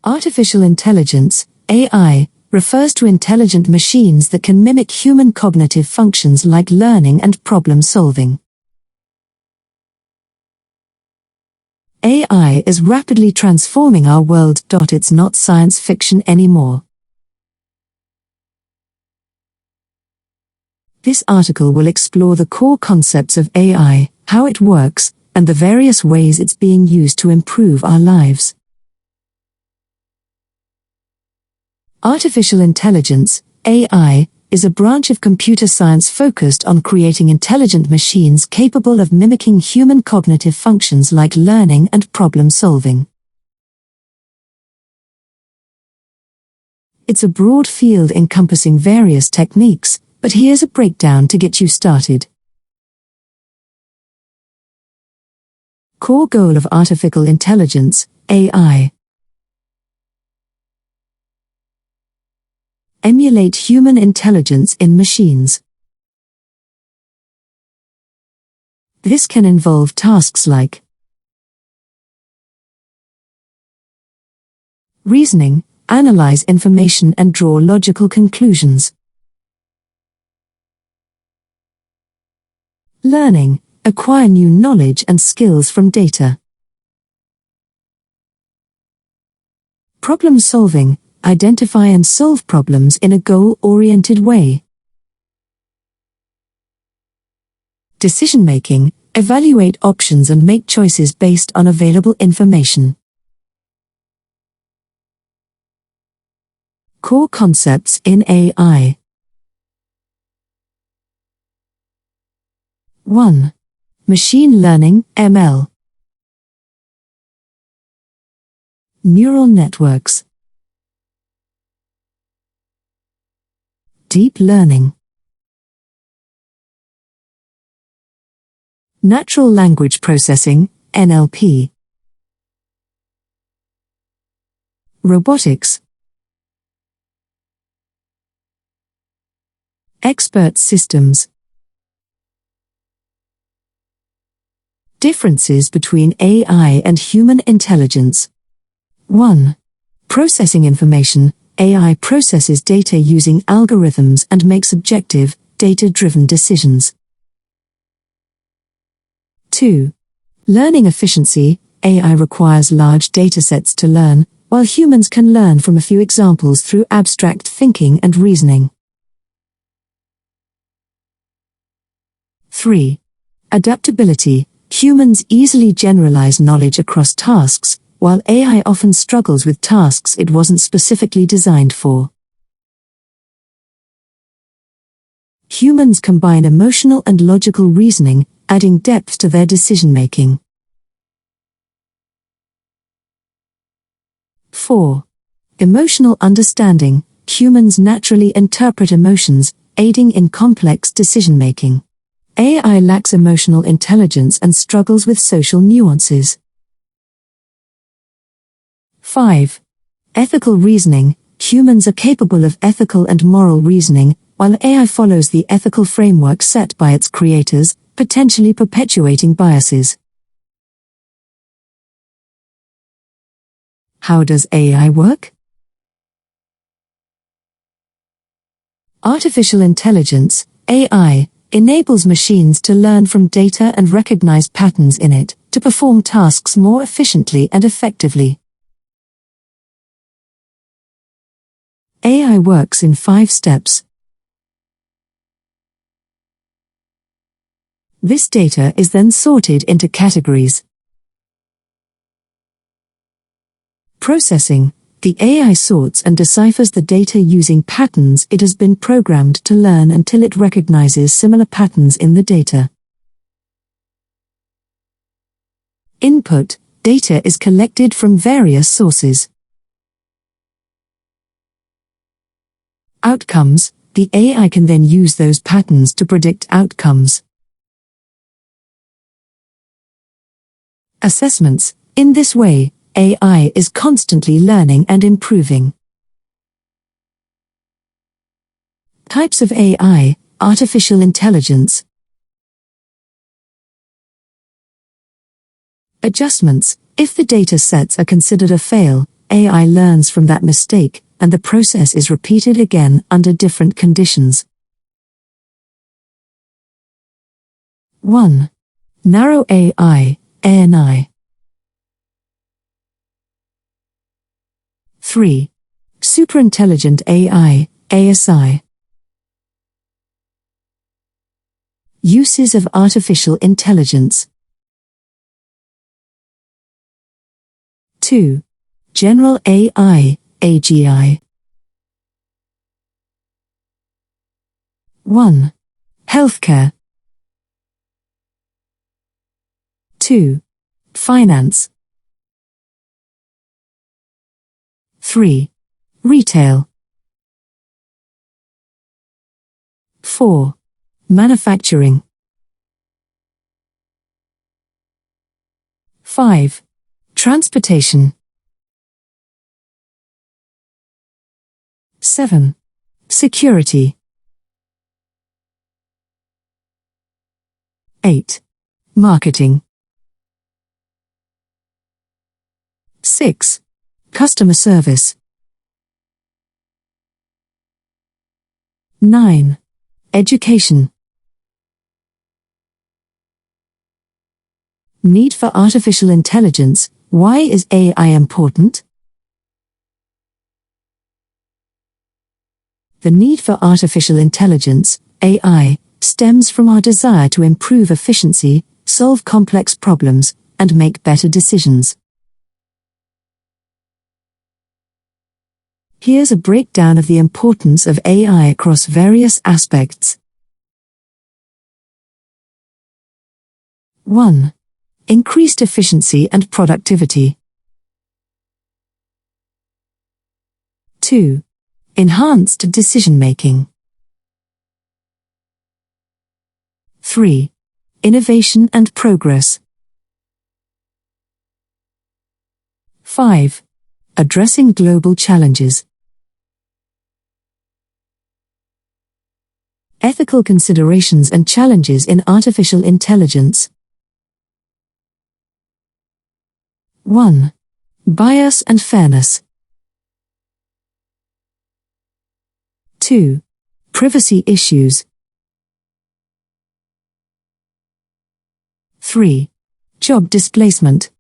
Artificial intelligence, AI, refers to intelligent machines that can mimic human cognitive functions like learning and problem solving. AI is rapidly transforming our world. It's not science fiction anymore. This article will explore the core concepts of AI, how it works, and the various ways it's being used to improve our lives. Artificial intelligence, AI, is a branch of computer science focused on creating intelligent machines capable of mimicking human cognitive functions like learning and problem solving. It's a broad field encompassing various techniques, but here's a breakdown to get you started. Core goal of artificial intelligence, AI. Emulate human intelligence in machines. This can involve tasks like reasoning, analyze information and draw logical conclusions. Learning, acquire new knowledge and skills from data. Problem solving, identify and solve problems in a goal-oriented way. Decision-making, evaluate options and make choices based on available information. Core concepts in AI. 1. Machine learning, ML. Neural networks. Deep learning. Natural language processing, NLP. Robotics. Expert systems. Differences between AI and human intelligence. 1. Processing information. AI processes data using algorithms and makes objective, data-driven decisions. 2. Learning efficiency. AI requires large datasets to learn, while humans can learn from a few examples through abstract thinking and reasoning. 3. Adaptability. Humans easily generalize knowledge across tasks, while AI often struggles with tasks it wasn't specifically designed for. Humans combine emotional and logical reasoning, adding depth to their decision-making. 4. Emotional understanding. Humans naturally interpret emotions, aiding in complex decision-making. AI lacks emotional intelligence and struggles with social nuances. 5. Ethical reasoning. Humans are capable of ethical and moral reasoning, while AI follows the ethical framework set by its creators, potentially perpetuating biases. How does AI work? Artificial intelligence, AI, enables machines to learn from data and recognize patterns in it, to perform tasks more efficiently and effectively. AI works in 5 steps. This data is then sorted into categories. Processing. The AI sorts and deciphers the data using patterns it has been programmed to learn until it recognizes similar patterns in the data. Input. Data is collected from various sources. Outcomes. The AI can then use those patterns to predict outcomes. Assessments. In this way, AI is constantly learning and improving. Types of AI, artificial intelligence. Adjustments. If the data sets are considered a fail, AI learns from that mistake, and the process is repeated again under different conditions. 1. Narrow AI, ANI. 3. Superintelligent AI, ASI. Uses of artificial intelligence. 2. General AI, AGI. 1. Healthcare. 2. Finance. 3. Retail. 4. Manufacturing. 5. Transportation. 7. Security. 8. Marketing. 6. Customer service. 9. Education. Need for artificial intelligence. Why is AI important? The need for artificial intelligence, AI, stems from our desire to improve efficiency, solve complex problems, and make better decisions. Here's a breakdown of the importance of AI across various aspects. 1. Increased efficiency and productivity. 2. Enhanced decision-making. 3. Innovation and progress. 5. Addressing global challenges. Ethical considerations and challenges in artificial intelligence. 1. Bias and fairness. 2. Privacy issues. 3. Job displacement.